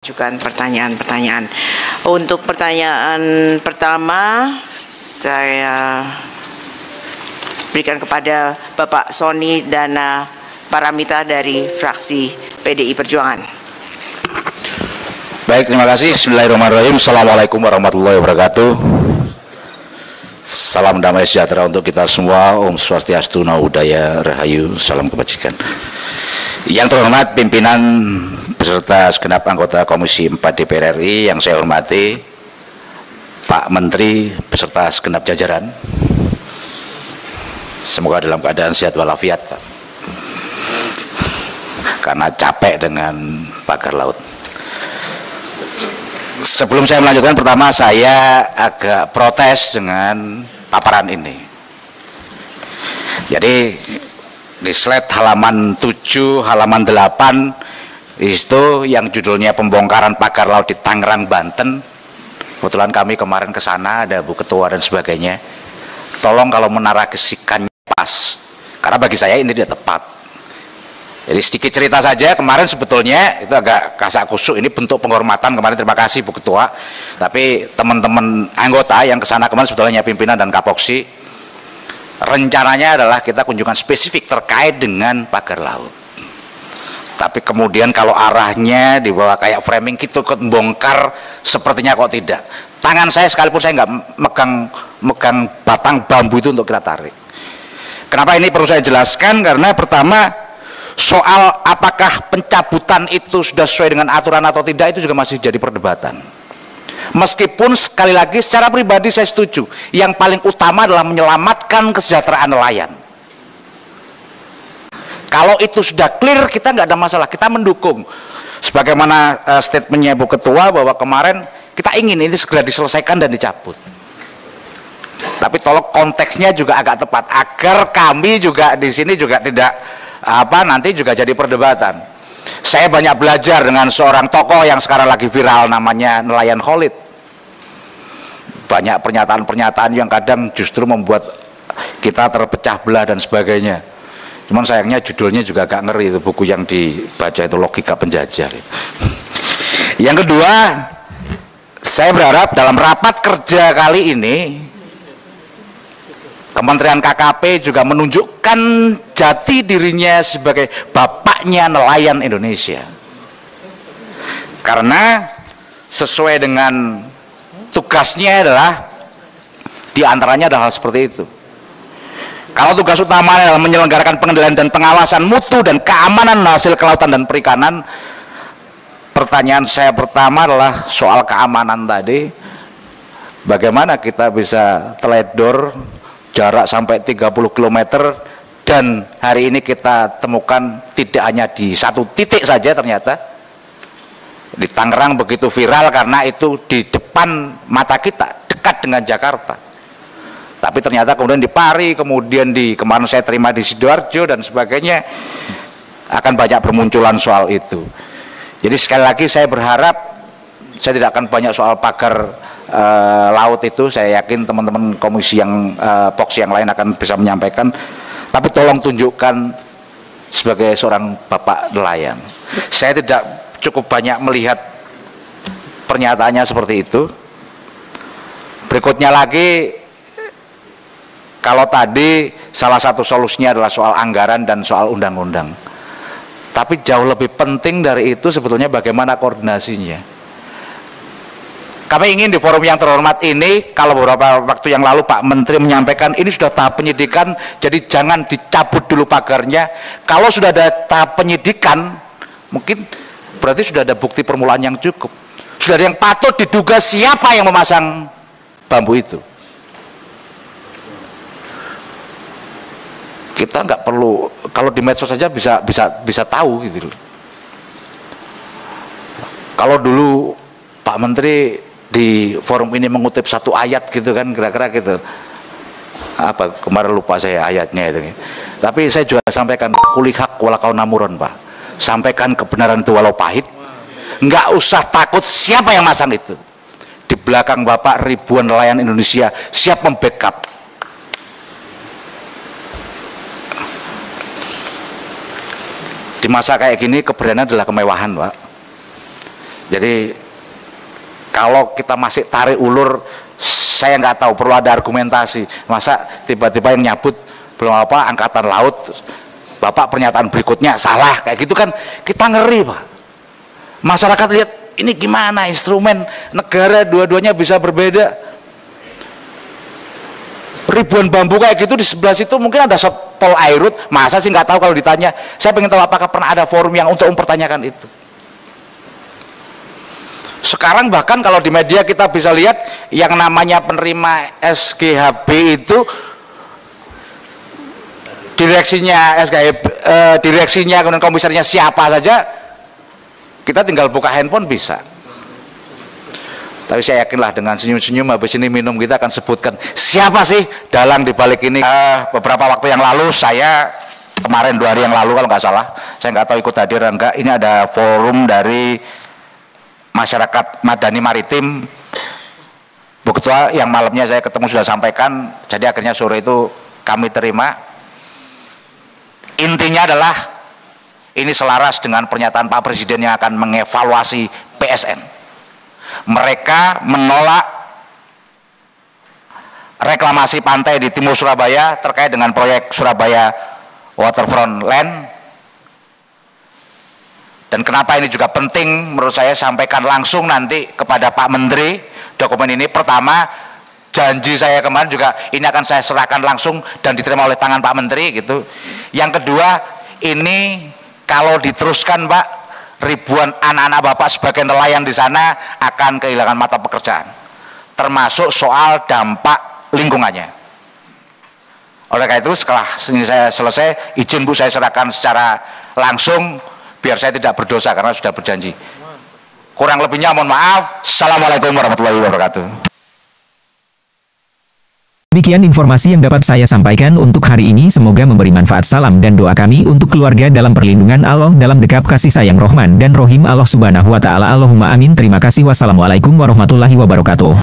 Ajukan pertanyaan-pertanyaan. Untuk pertanyaan pertama saya berikan kepada Bapak Sony Dana Paramita dari fraksi PDI Perjuangan. Baik, terima kasih. Bismillahirrahmanirrahim. Assalamualaikum warahmatullahi wabarakatuh. Salam damai sejahtera untuk kita semua. Om Swastiastu, Namo Buddhaya, Rahayu, salam kebajikan. Yang terhormat pimpinan beserta segenap anggota Komisi 4 DPR RI yang saya hormati, Pak Menteri beserta segenap jajaran, semoga dalam keadaan sehat walafiat, Pak, karena capek dengan pagar laut. Sebelum saya melanjutkan, pertama saya agak protes dengan paparan ini. Jadi di slide halaman 7, halaman 8 itu yang judulnya pembongkaran pagar laut di Tangerang, Banten. Kebetulan kami kemarin ke sana, ada Bu Ketua dan sebagainya. Tolong kalau menarasikannya pas, karena bagi saya ini tidak tepat. Jadi sedikit cerita saja, kemarin sebetulnya itu agak kasak kusuk, ini bentuk penghormatan kemarin, terima kasih Bu Ketua. Tapi teman-teman anggota yang ke sana kemarin sebetulnya pimpinan dan Kapoksi, rencananya adalah kita kunjungan spesifik terkait dengan pagar laut. Tapi kemudian kalau arahnya dibawa kayak framing gitu, ikut membongkar, sepertinya kok tidak. Tangan saya sekalipun saya nggak megang batang bambu itu untuk kita tarik. Kenapa ini perlu saya jelaskan? Karena pertama, soal apakah pencabutan itu sudah sesuai dengan aturan atau tidak, itu juga masih jadi perdebatan. Meskipun sekali lagi secara pribadi saya setuju, yang paling utama adalah menyelamatkan kesejahteraan nelayan. Kalau itu sudah clear, kita nggak ada masalah, kita mendukung. Sebagaimana statementnya Bu Ketua bahwa kemarin kita ingin ini segera diselesaikan dan dicabut. Tapi tolong konteksnya juga agak tepat, agar kami juga di sini juga tidak nanti juga jadi perdebatan. Saya banyak belajar dengan seorang tokoh yang sekarang lagi viral, namanya Nelayan Khalid. Banyak pernyataan-pernyataan yang kadang justru membuat kita terpecah belah dan sebagainya. Cuman sayangnya judulnya juga agak ngeri, itu buku yang dibaca itu Logika Penjajah. Yang kedua, saya berharap dalam rapat kerja kali ini Kementerian KKP juga menunjukkan jati dirinya sebagai bapaknya nelayan Indonesia. Karena sesuai dengan tugasnya adalah diantaranya adalah hal seperti itu. Kalau tugas utamanya adalah menyelenggarakan pengendalian dan pengawasan mutu dan keamanan hasil kelautan dan perikanan, pertanyaan saya pertama adalah soal keamanan tadi. Bagaimana kita bisa teledor jarak sampai 30 km dan hari ini kita temukan tidak hanya di satu titik saja, ternyata di Tangerang begitu viral karena itu di depan mata kita, dekat dengan Jakarta. Tapi ternyata kemudian di Pari, kemudian kemarin saya terima di Sidoarjo dan sebagainya, akan banyak bermunculan soal itu. Jadi sekali lagi saya berharap saya tidak akan banyak soal pagar laut itu. Saya yakin teman-teman komisi yang Poksi yang lain akan bisa menyampaikan. Tapi tolong tunjukkan sebagai seorang bapak nelayan. Saya tidak cukup banyak melihat pernyataannya seperti itu. Berikutnya lagi, kalau tadi salah satu solusinya adalah soal anggaran dan soal undang-undang, tapi jauh lebih penting dari itu sebetulnya bagaimana koordinasinya. Kami ingin di forum yang terhormat ini, kalau beberapa waktu yang lalu Pak Menteri menyampaikan ini sudah tahap penyidikan, jadi jangan dicabut dulu pagarnya. Kalau sudah ada tahap penyidikan, mungkin berarti sudah ada bukti permulaan yang cukup, sudah ada yang patut diduga siapa yang memasang bambu itu. Kita nggak perlu, kalau di medsos saja bisa tahu gitu. Kalau dulu Pak Menteri di forum ini mengutip satu ayat gitu kan, kira-kira gitu, apa kemarin lupa saya ayatnya itu. Tapi saya juga sampaikan kulihak walakau namuron, Pak, sampaikan kebenaran itu walau pahit. Nggak usah takut siapa yang masang itu. Di belakang Bapak ribuan nelayan Indonesia siap membackup. Di masa kayak gini keberanian adalah kemewahan, Pak. Jadi kalau kita masih tarik ulur, saya nggak tahu, perlu ada argumentasi. Masa tiba-tiba yang nyabut belum apa angkatan laut, Bapak pernyataan berikutnya salah, kayak gitu kan kita ngeri, Pak. Masyarakat lihat ini gimana instrumen negara, dua-duanya bisa berbeda. Ribuan bambu kayak gitu di sebelah situ, mungkin ada Pol Airut, masa sih nggak tahu. Kalau ditanya, saya pengen tahu apakah pernah ada forum yang untuk mempertanyakan itu. Sekarang bahkan kalau di media kita bisa lihat yang namanya penerima SGHB itu direksinya direksinya kemudian komisarnya siapa saja, kita tinggal buka handphone bisa. Tapi saya yakinlah dengan senyum-senyum habis ini minum kita akan sebutkan siapa sih dalang dibalik ini. Beberapa waktu yang lalu saya, kemarin 2 hari yang lalu kalau nggak salah, saya nggak tahu ikut hadir enggak, ini ada forum dari masyarakat Madani Maritim, Bu Ketua, yang malamnya saya ketemu sudah sampaikan, jadi akhirnya sore itu kami terima. Intinya adalah ini selaras dengan pernyataan Pak Presiden yang akan mengevaluasi PSN. Mereka menolak reklamasi pantai di timur Surabaya terkait dengan proyek Surabaya Waterfront Land. Dan kenapa ini juga penting menurut saya sampaikan langsung nanti kepada Pak Menteri dokumen ini. Pertama, janji saya kemarin juga ini akan saya serahkan langsung dan diterima oleh tangan Pak Menteri gitu. Yang kedua, ini kalau diteruskan Pak, ribuan anak-anak Bapak sebagai nelayan di sana akan kehilangan mata pekerjaan, termasuk soal dampak lingkungannya. Oleh karena itu setelah ini saya selesai, izin Bu saya serahkan secara langsung biar saya tidak berdosa karena sudah berjanji. Kurang lebihnya mohon maaf. Assalamualaikum warahmatullahi wabarakatuh. Demikian informasi yang dapat saya sampaikan untuk hari ini. Semoga memberi manfaat. Salam dan doa kami untuk keluarga dalam perlindungan Allah, dalam dekap kasih sayang Rahman dan Rohim Allah Subhanahu wa Ta'ala. Allahumma amin. Terima kasih. Wassalamualaikum warahmatullahi wabarakatuh.